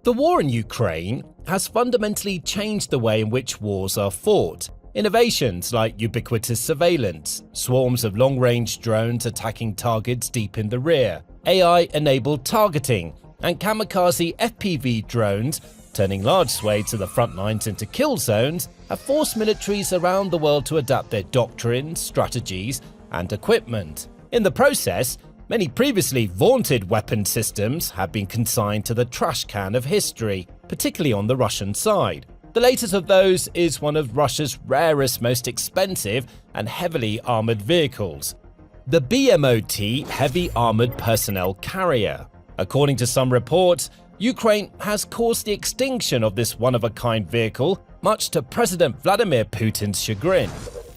The war in Ukraine has fundamentally changed the way in which wars are fought. Innovations like ubiquitous surveillance, swarms of long-range drones attacking targets deep in the rear, AI-enabled targeting, and kamikaze FPV drones turning large swathes of the front lines into kill zones have forced militaries around the world to adapt their doctrines, strategies, and equipment. In the process, many previously vaunted weapon systems have been consigned to the trash can of history, particularly on the Russian side. The latest of those is one of Russia's rarest, most expensive and heavily armored vehicles, the BMO-T Heavy Armored Personnel Carrier. According to some reports, Ukraine has caused the extinction of this one-of-a-kind vehicle, much to President Vladimir Putin's chagrin.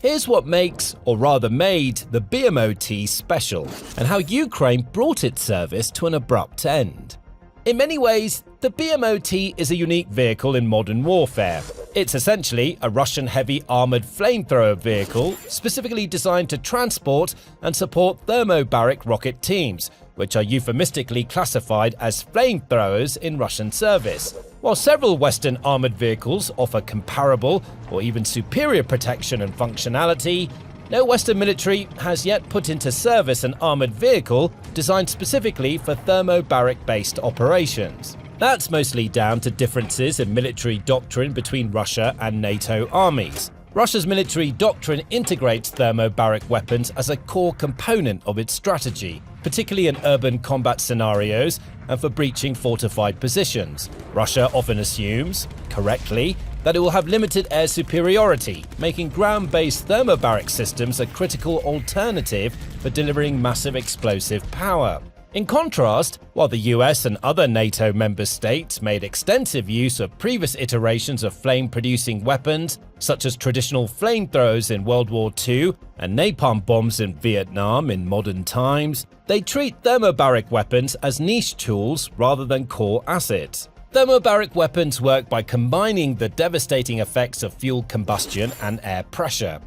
Here's what makes, or rather made, the BMO-T special, and how Ukraine brought its service to an abrupt end. In many ways, the BMO-T is a unique vehicle in modern warfare. It's essentially a Russian heavy armored flamethrower vehicle specifically designed to transport and support thermobaric rocket teams, which are euphemistically classified as flamethrowers in Russian service. While several Western armored vehicles offer comparable or even superior protection and functionality, no Western military has yet put into service an armored vehicle designed specifically for thermobaric-based operations. That's mostly down to differences in military doctrine between Russia and NATO armies. Russia's military doctrine integrates thermobaric weapons as a core component of its strategy, particularly in urban combat scenarios and for breaching fortified positions. Russia often assumes, correctly, that it will have limited air superiority, making ground-based thermobaric systems a critical alternative for delivering massive explosive power. In contrast, while the US and other NATO member states made extensive use of previous iterations of flame-producing weapons, such as traditional flamethrowers in World War II and napalm bombs in Vietnam in modern times, they treat thermobaric weapons as niche tools rather than core assets. Thermobaric weapons work by combining the devastating effects of fuel combustion and air pressure.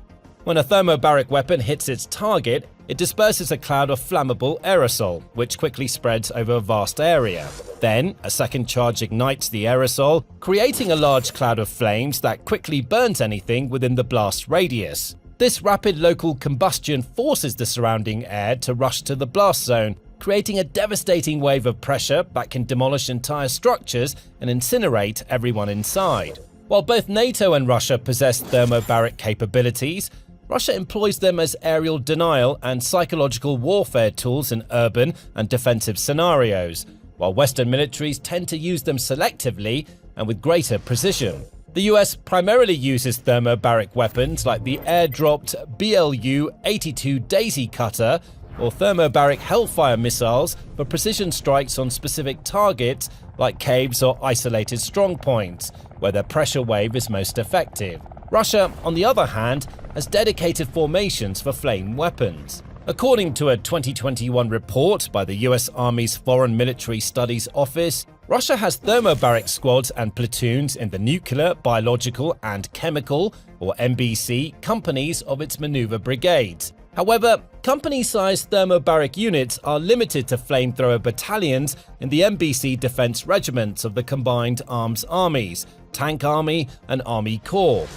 When a thermobaric weapon hits its target, it disperses a cloud of flammable aerosol, which quickly spreads over a vast area. Then, a second charge ignites the aerosol, creating a large cloud of flames that quickly burns anything within the blast radius. This rapid local combustion forces the surrounding air to rush to the blast zone, creating a devastating wave of pressure that can demolish entire structures and incinerate everyone inside. While both NATO and Russia possess thermobaric capabilities, Russia employs them as aerial denial and psychological warfare tools in urban and defensive scenarios, while Western militaries tend to use them selectively and with greater precision. The US primarily uses thermobaric weapons like the air-dropped BLU-82 Daisy Cutter or thermobaric Hellfire missiles for precision strikes on specific targets like caves or isolated strongpoints, where the pressure wave is most effective. Russia, on the other hand, has dedicated formations for flame weapons. According to a 2021 report by the US Army's Foreign Military Studies Office, Russia has thermobaric squads and platoons in the nuclear, biological, and chemical, or NBC, companies of its maneuver brigades. However, company-sized thermobaric units are limited to flamethrower battalions in the NBC defense regiments of the Combined Arms Armies, Tank Army, and Army Corps.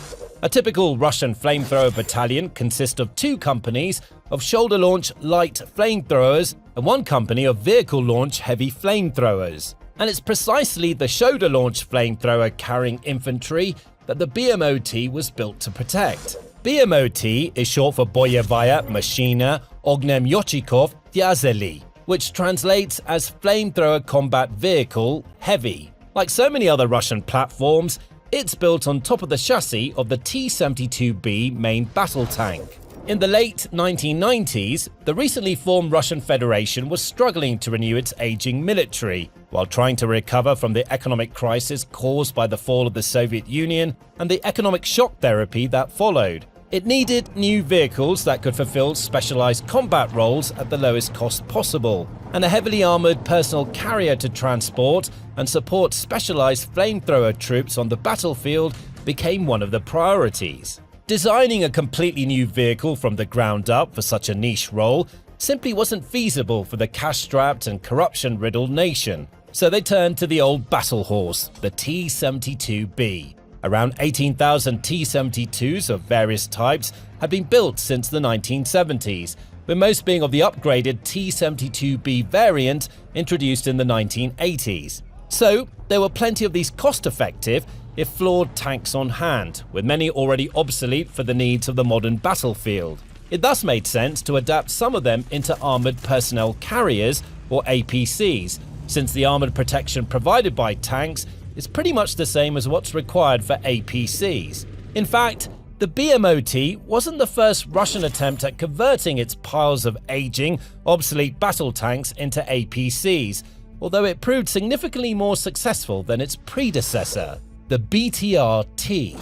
A typical Russian flamethrower battalion consists of 2 companies of shoulder-launch light flamethrowers and 1 company of vehicle-launch heavy flamethrowers. And it's precisely the shoulder-launch flamethrower carrying infantry that the BMO-T was built to protect. BMO-T is short for Boyevaya Mashina Ognemyochikov Tyazeli, which translates as Flamethrower Combat Vehicle Heavy. Like so many other Russian platforms, it's built on top of the chassis of the T-72B main battle tank. In the late 1990s, the recently formed Russian Federation was struggling to renew its aging military, while trying to recover from the economic crisis caused by the fall of the Soviet Union and the economic shock therapy that followed. It needed new vehicles that could fulfill specialized combat roles at the lowest cost possible, and a heavily armored personal carrier to transport and support specialized flamethrower troops on the battlefield became one of the priorities. Designing a completely new vehicle from the ground up for such a niche role simply wasn't feasible for the cash-strapped and corruption-riddled nation. So they turned to the old battle horse, the T-72B. Around 18,000 T-72s of various types had been built since the 1970s, with most being of the upgraded T-72B variant introduced in the 1980s. So there were plenty of these cost-effective, if flawed, tanks on hand, with many already obsolete for the needs of the modern battlefield. It thus made sense to adapt some of them into armoured personnel carriers, or APCs, since the armoured protection provided by tanks is pretty much the same as what's required for APCs. In fact, the BMO-T wasn't the first Russian attempt at converting its piles of aging, obsolete battle tanks into APCs, although it proved significantly more successful than its predecessor, the BTR-T.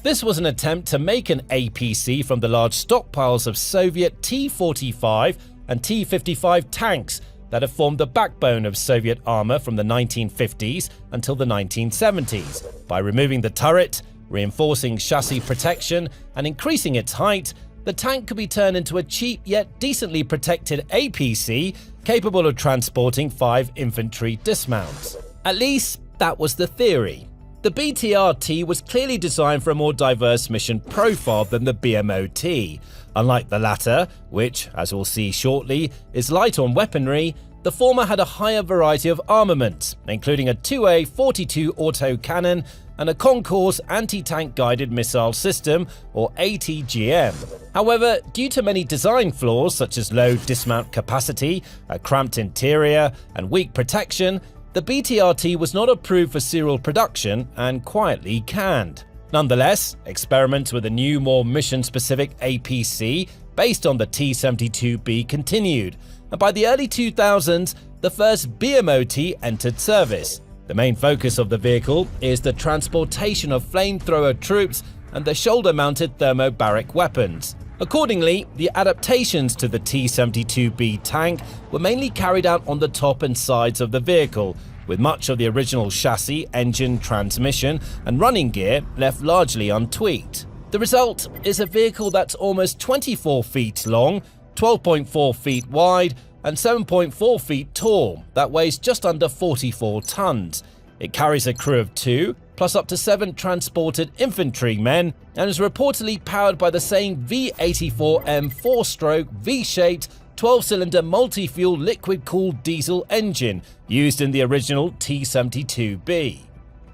This was an attempt to make an APC from the large stockpiles of Soviet T-45 and T-55 tanks that have formed the backbone of Soviet armor from the 1950s until the 1970s. By removing the turret, reinforcing chassis protection, and increasing its height, the tank could be turned into a cheap yet decently protected APC capable of transporting 5 infantry dismounts. At least, that was the theory. The BTR-T was clearly designed for a more diverse mission profile than the BMO-T. Unlike the latter, which, as we'll see shortly, is light on weaponry, the former had a higher variety of armaments, including a 2A-42 autocannon and a concourse anti-tank guided missile system, or ATGM. However, due to many design flaws such as low dismount capacity, a cramped interior, and weak protection, the BTR-T was not approved for serial production and quietly canned. Nonetheless, experiments with a new, more mission-specific APC based on the T-72B continued, and by the early 2000s, the first BMO-T entered service. The main focus of the vehicle is the transportation of flamethrower troops and the shoulder-mounted thermobaric weapons. Accordingly, the adaptations to the T-72B tank were mainly carried out on the top and sides of the vehicle, with much of the original chassis, engine, transmission, and running gear left largely untweaked. The result is a vehicle that's almost 24 feet long, 12.4 feet wide, and 7.4 feet tall, that weighs just under 44 tons. It carries a crew of 2, plus up to 7 transported infantrymen, and is reportedly powered by the same V84M 4-stroke V-shaped 12-cylinder multi-fuel liquid-cooled diesel engine used in the original T-72B.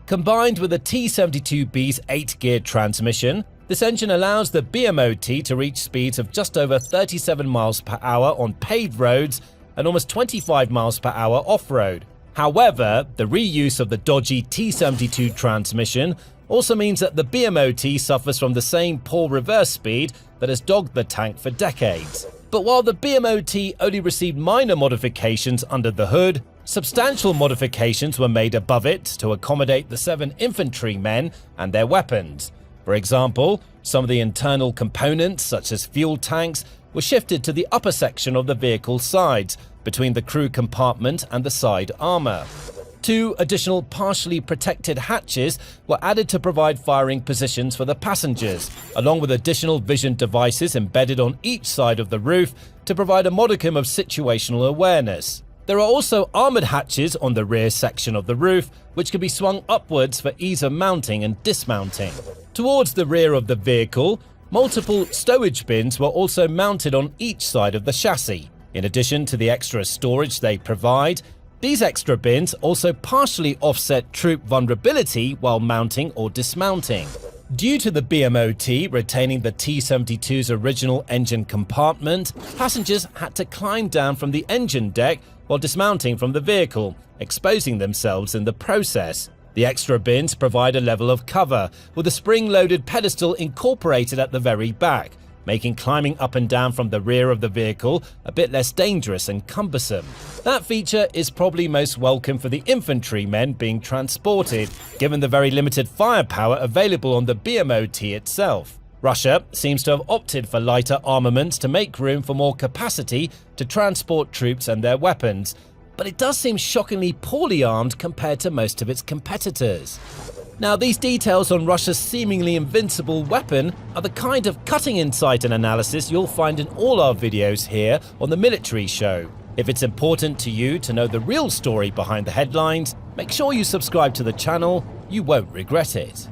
Combined with the T-72B's 8-gear transmission, this engine allows the BMO-T to reach speeds of just over 37 miles per hour on paved roads and almost 25 miles per hour off-road. However, the reuse of the dodgy T-72 transmission also means that the BMO-T suffers from the same poor reverse speed that has dogged the tank for decades. But while the BMO-T only received minor modifications under the hood, substantial modifications were made above it to accommodate the 7 infantrymen and their weapons. For example, some of the internal components, such as fuel tanks, were shifted to the upper section of the vehicle's sides, between the crew compartment and the side armor. 2 additional partially protected hatches were added to provide firing positions for the passengers, along with additional vision devices embedded on each side of the roof to provide a modicum of situational awareness. There are also armored hatches on the rear section of the roof, which can be swung upwards for ease of mounting and dismounting. Towards the rear of the vehicle, multiple stowage bins were also mounted on each side of the chassis. In addition to the extra storage they provide, these extra bins also partially offset troop vulnerability while mounting or dismounting. Due to the BMO-T retaining the T-72's original engine compartment, passengers had to climb down from the engine deck while dismounting from the vehicle, exposing themselves in the process. The extra bins provide a level of cover, with a spring-loaded pedestal incorporated at the very back, making climbing up and down from the rear of the vehicle a bit less dangerous and cumbersome. That feature is probably most welcome for the infantrymen being transported, given the very limited firepower available on the BMO-T itself. Russia seems to have opted for lighter armaments to make room for more capacity to transport troops and their weapons, but it does seem shockingly poorly armed compared to most of its competitors. Now, these details on Russia's seemingly invincible weapon are the kind of cutting insight and analysis you'll find in all our videos here on the Military Show. If it's important to you to know the real story behind the headlines, make sure you subscribe to the channel, you won't regret it.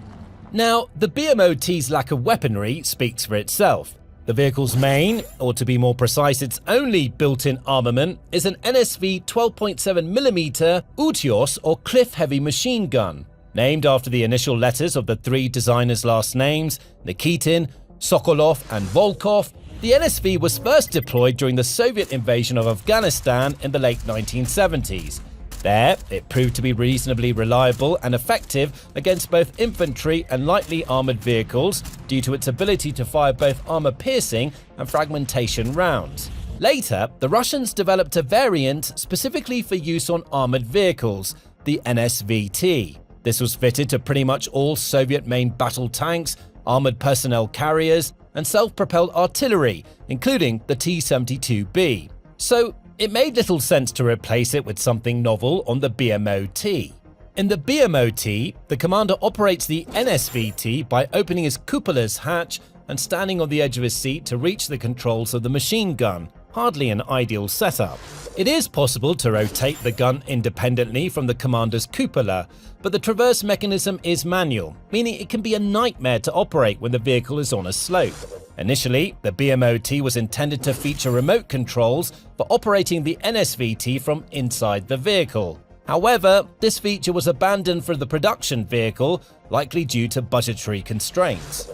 Now, the BMO-T's lack of weaponry speaks for itself. The vehicle's main, or to be more precise its only built-in armament, is an NSV 12.7mm Utios or cliff-heavy machine gun. Named after the initial letters of the three designers' last names, Nikitin, Sokolov and Volkov, the NSV was first deployed during the Soviet invasion of Afghanistan in the late 1970s. There, it proved to be reasonably reliable and effective against both infantry and lightly armoured vehicles due to its ability to fire both armour-piercing and fragmentation rounds. Later, the Russians developed a variant specifically for use on armoured vehicles, the NSV-T. This was fitted to pretty much all Soviet main battle tanks, armoured personnel carriers, and self-propelled artillery, including the T-72B. So, it made little sense to replace it with something novel on the BMO-T. In the BMO-T, the commander operates the NSV-T by opening his cupola's hatch and standing on the edge of his seat to reach the controls of the machine gun. Hardly an ideal setup. It is possible to rotate the gun independently from the commander's cupola, but the traverse mechanism is manual, meaning it can be a nightmare to operate when the vehicle is on a slope. Initially, the BMO-T was intended to feature remote controls for operating the NSV-T from inside the vehicle. However, this feature was abandoned for the production vehicle, likely due to budgetary constraints.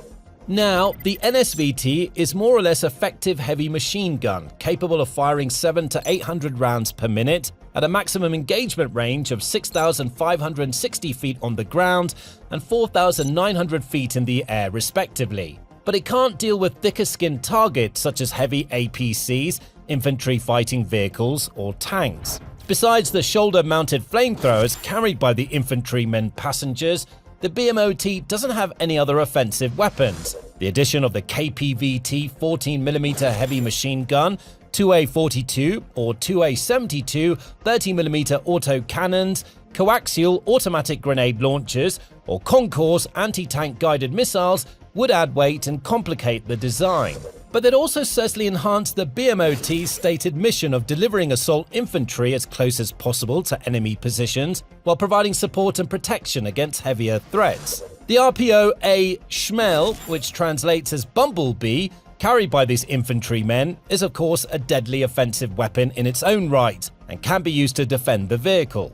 Now, the NSV-T is more or less effective heavy machine gun, capable of firing 700 to 800 rounds per minute at a maximum engagement range of 6,560 feet on the ground and 4,900 feet in the air respectively. But it can't deal with thicker-skinned targets such as heavy APCs, infantry fighting vehicles, or tanks. Besides the shoulder-mounted flamethrowers carried by the infantrymen passengers, the BMO-T doesn't have any other offensive weapons. The addition of the KPV-T 14mm heavy machine gun, 2A42 or 2A72 30mm auto cannons, coaxial automatic grenade launchers, or Concourse anti-tank guided missiles would add weight and complicate the design. But they'd also certainly enhance the BMO-T's stated mission of delivering assault infantry as close as possible to enemy positions while providing support and protection against heavier threats. The RPO-A Schmel, which translates as Bumblebee, carried by these infantrymen, is of course a deadly offensive weapon in its own right and can be used to defend the vehicle.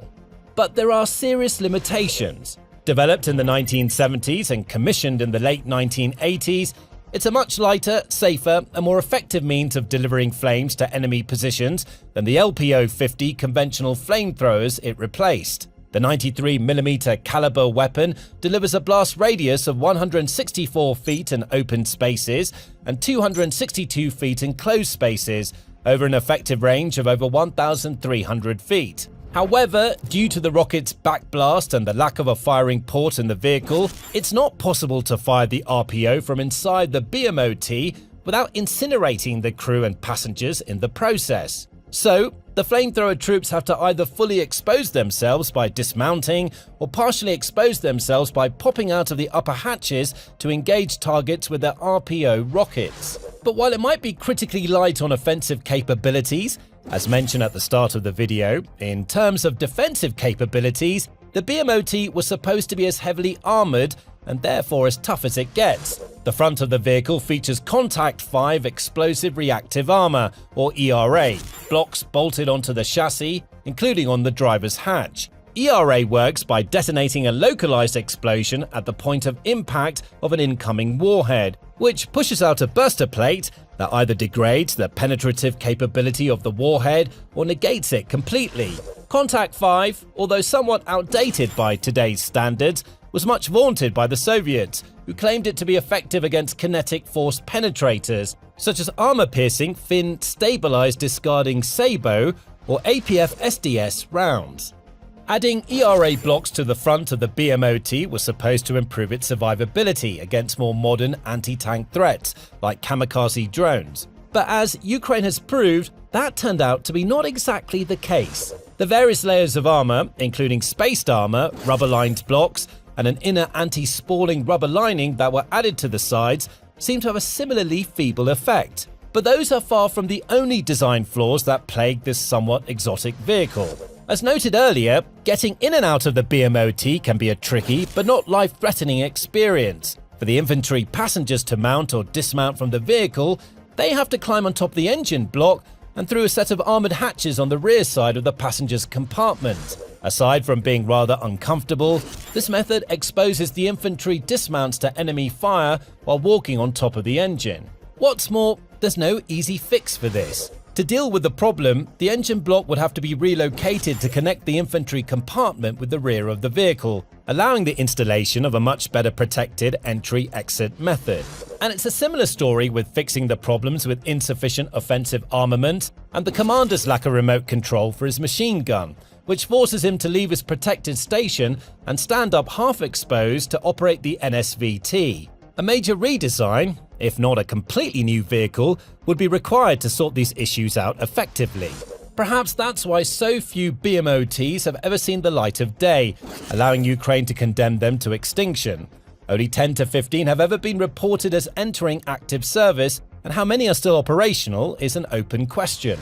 But there are serious limitations. Developed in the 1970s and commissioned in the late 1980s, it's a much lighter, safer, and more effective means of delivering flames to enemy positions than the LPO-50 conventional flamethrowers it replaced. The 93mm caliber weapon delivers a blast radius of 164 feet in open spaces and 262 feet in closed spaces, over an effective range of over 1,300 feet. However, due to the rocket's backblast and the lack of a firing port in the vehicle, it's not possible to fire the RPO from inside the BMO-T without incinerating the crew and passengers in the process. So, the flamethrower troops have to either fully expose themselves by dismounting or partially expose themselves by popping out of the upper hatches to engage targets with their RPO rockets. But while it might be critically light on offensive capabilities, as mentioned at the start of the video, in terms of defensive capabilities, the BMO-T was supposed to be as heavily armoured and therefore as tough as it gets. The front of the vehicle features Contact 5 Explosive Reactive Armour, or ERA, blocks bolted onto the chassis, including on the driver's hatch. ERA works by detonating a localized explosion at the point of impact of an incoming warhead, which pushes out a burster plate that either degrades the penetrative capability of the warhead or negates it completely. Contact 5, although somewhat outdated by today's standards, was much vaunted by the Soviets, who claimed it to be effective against kinetic force penetrators, such as armor-piercing fin-stabilized discarding SABO or APF-SDS rounds. Adding ERA blocks to the front of the BMO-T was supposed to improve its survivability against more modern anti-tank threats like kamikaze drones. But as Ukraine has proved, that turned out to be not exactly the case. The various layers of armor, including spaced armor, rubber-lined blocks, and an inner anti-spalling rubber lining that were added to the sides, seem to have a similarly feeble effect. But those are far from the only design flaws that plague this somewhat exotic vehicle. As noted earlier, getting in and out of the BMO-T can be a tricky but not life-threatening experience. For the infantry passengers to mount or dismount from the vehicle, they have to climb on top of the engine block and through a set of armoured hatches on the rear side of the passenger's compartment. Aside from being rather uncomfortable, this method exposes the infantry dismounts to enemy fire while walking on top of the engine. What's more, there's no easy fix for this. To deal with the problem, the engine block would have to be relocated to connect the infantry compartment with the rear of the vehicle, allowing the installation of a much better protected entry-exit method. And it's a similar story with fixing the problems with insufficient offensive armament and the commander's lack of remote control for his machine gun, which forces him to leave his protected station and stand up half exposed to operate the NSVT. A major redesign, if not a completely new vehicle, would be required to sort these issues out effectively. Perhaps that's why so few BMO-Ts have ever seen the light of day, allowing Ukraine to condemn them to extinction. Only 10 to 15 have ever been reported as entering active service, and how many are still operational is an open question.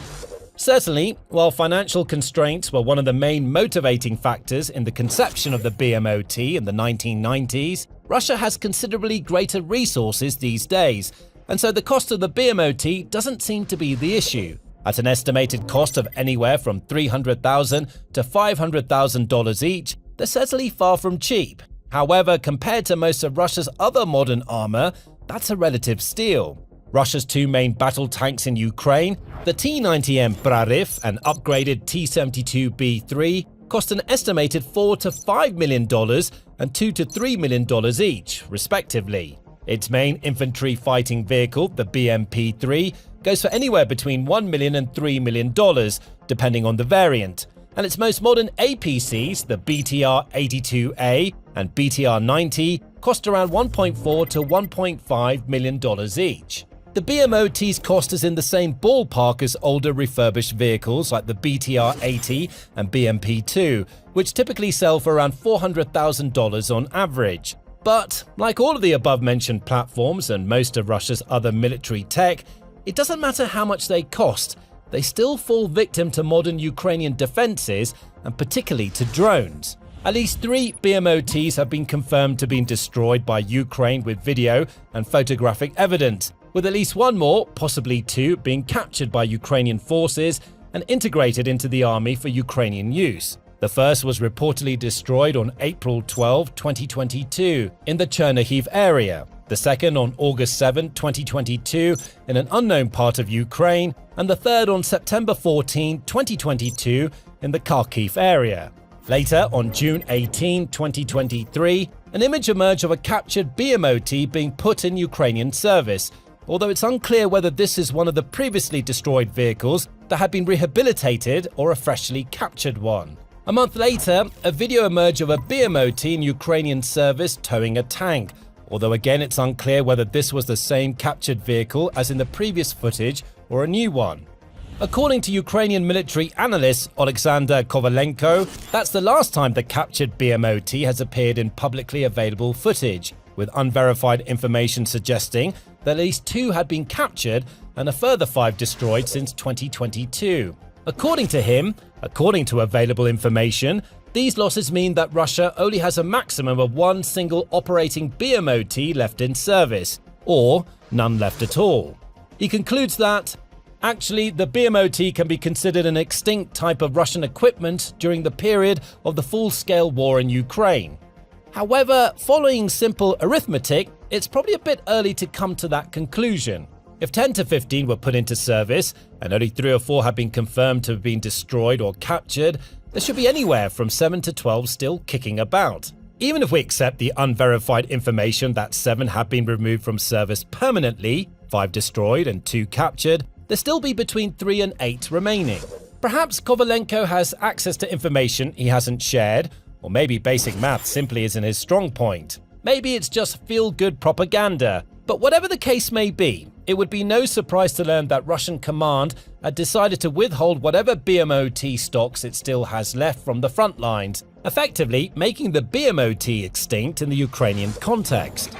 Certainly, while financial constraints were one of the main motivating factors in the conception of the BMO-T in the 1990s, Russia has considerably greater resources these days, and so the cost of the BMO-T doesn't seem to be the issue. At an estimated cost of anywhere from $300,000 to $500,000 each, they're certainly far from cheap. However, compared to most of Russia's other modern armor, that's a relative steal. Russia's two main battle tanks in Ukraine, the T-90M Rarest and upgraded T-72B3, cost an estimated $4 to $5 million and $2 to $3 million each, respectively. Its main infantry fighting vehicle, the BMP-3, goes for anywhere between $1 million and $3 million, depending on the variant. And its most modern APCs, the BTR-82A and BTR-90, cost around $1.4 to $1.5 million each. The BMO-T's cost is in the same ballpark as older refurbished vehicles like the BTR-80 and BMP-2, which typically sell for around $400,000 on average. But, like all of the above-mentioned platforms and most of Russia's other military tech, it doesn't matter how much they cost, they still fall victim to modern Ukrainian defenses and particularly to drones. At least 3 BMO-Ts have been confirmed to be destroyed by Ukraine with video and photographic evidence, with at least one more, possibly 2, being captured by Ukrainian forces and integrated into the army for Ukrainian use. The first was reportedly destroyed on April 12, 2022, in the Chernihiv area. The second on August 7, 2022, in an unknown part of Ukraine, and the third on September 14, 2022, in the Kharkiv area. Later, on June 18, 2023, an image emerged of a captured BMO-T being put in Ukrainian service, although it's unclear whether this is one of the previously destroyed vehicles that had been rehabilitated or a freshly captured one. A month later, a video emerged of a BMO-T in Ukrainian service towing a tank, although again it's unclear whether this was the same captured vehicle as in the previous footage or a new one. According to Ukrainian military analyst Alexander Kovalenko, that's the last time the captured BMO-T has appeared in publicly available footage, with unverified information suggesting that at least 2 had been captured and a further 5 destroyed since 2022. According to him, according to available information, these losses mean that Russia only has a maximum of 1 single operating BMO-T left in service, or none left at all. He concludes that, actually, the BMO-T can be considered an extinct type of Russian equipment during the period of the full-scale war in Ukraine. However, following simple arithmetic, it's probably a bit early to come to that conclusion. If 10 to 15 were put into service, and only 3 or 4 have been confirmed to have been destroyed or captured, there should be anywhere from 7 to 12 still kicking about. Even if we accept the unverified information that 7 have been removed from service permanently, 5 destroyed and 2 captured, there'll still be between 3 and 8 remaining. Perhaps Kovalenko has access to information he hasn't shared, or maybe basic math simply isn't his strong point. Maybe it's just feel-good propaganda. But whatever the case may be, it would be no surprise to learn that Russian command had decided to withhold whatever BMO-T stocks it still has left from the front lines, effectively making the BMO-T extinct in the Ukrainian context.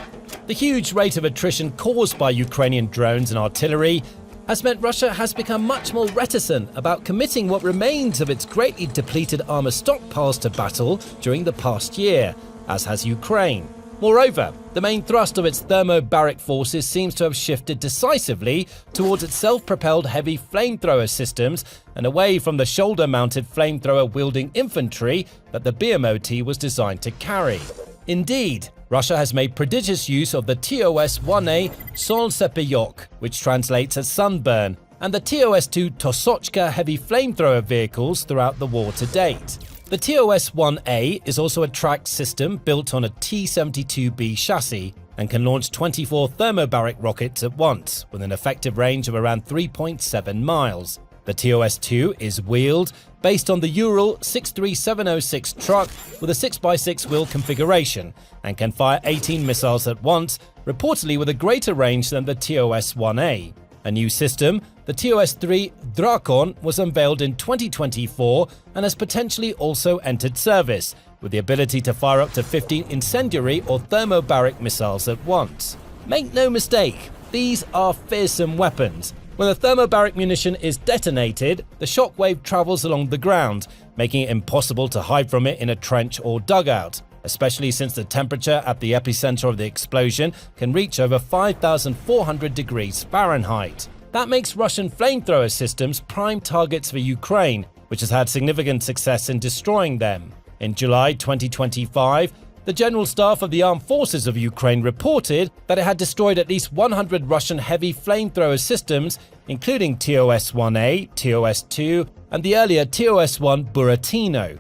The huge rate of attrition caused by Ukrainian drones and artillery has meant Russia has become much more reticent about committing what remains of its greatly depleted armour stockpiles to battle during the past year, as has Ukraine. Moreover, the main thrust of its thermobaric forces seems to have shifted decisively towards its self-propelled heavy flamethrower systems and away from the shoulder-mounted flamethrower-wielding infantry that the BMO-T was designed to carry. Indeed, Russia has made prodigious use of the TOS-1A Solntsepeyok, which translates as sunburn, and the TOS-2 Tosochka heavy flamethrower vehicles throughout the war to date. The TOS-1A is also a tracked system built on a T-72B chassis and can launch 24 thermobaric rockets at once, with an effective range of around 3.7 miles. The TOS-2 is wheeled based on the Ural 63706 truck with a 6x6 wheel configuration and can fire 18 missiles at once, reportedly with a greater range than the TOS-1A. A new system, the TOS-3 Drakon, was unveiled in 2024 and has potentially also entered service, with the ability to fire up to 15 incendiary or thermobaric missiles at once. Make no mistake, these are fearsome weapons. When the thermobaric munition is detonated, the shockwave travels along the ground, making it impossible to hide from it in a trench or dugout, especially since the temperature at the epicenter of the explosion can reach over 5,400 degrees Fahrenheit. That makes Russian flamethrower systems prime targets for Ukraine, which has had significant success in destroying them. In July 2025, the General Staff of the Armed Forces of Ukraine reported that it had destroyed at least 100 Russian heavy flamethrower systems, including TOS-1A, TOS-2, and the earlier TOS-1 Buratino.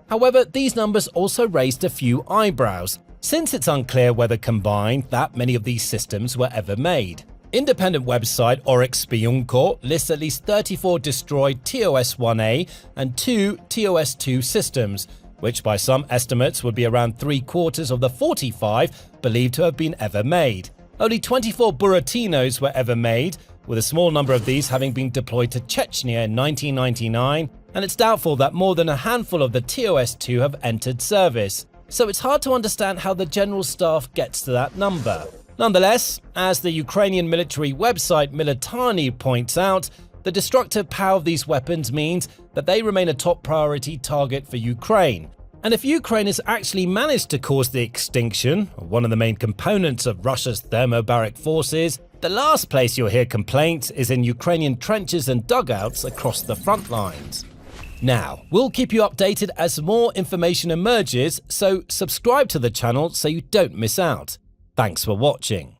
However, these numbers also raised a few eyebrows, since it's unclear whether combined that many of these systems were ever made. Independent website Oryx-Spionko lists at least 34 destroyed TOS-1A and 2 TOS-2 systems, which by some estimates would be around 3/4 of the 45 believed to have been ever made. Only 24 Buratinos were ever made, with a small number of these having been deployed to Chechnya in 1999, and it's doubtful that more than a handful of the TOS-2 have entered service, so it's hard to understand how the General Staff gets to that number. Nonetheless, as the Ukrainian military website Militani points out, the destructive power of these weapons means that they remain a top priority target for Ukraine. And if Ukraine has actually managed to cause the extinction of one of the main components of Russia's thermobaric forces, the last place you'll hear complaints is in Ukrainian trenches and dugouts across the front lines. Now, we'll keep you updated as more information emerges, so subscribe to the channel so you don't miss out. Thanks for watching.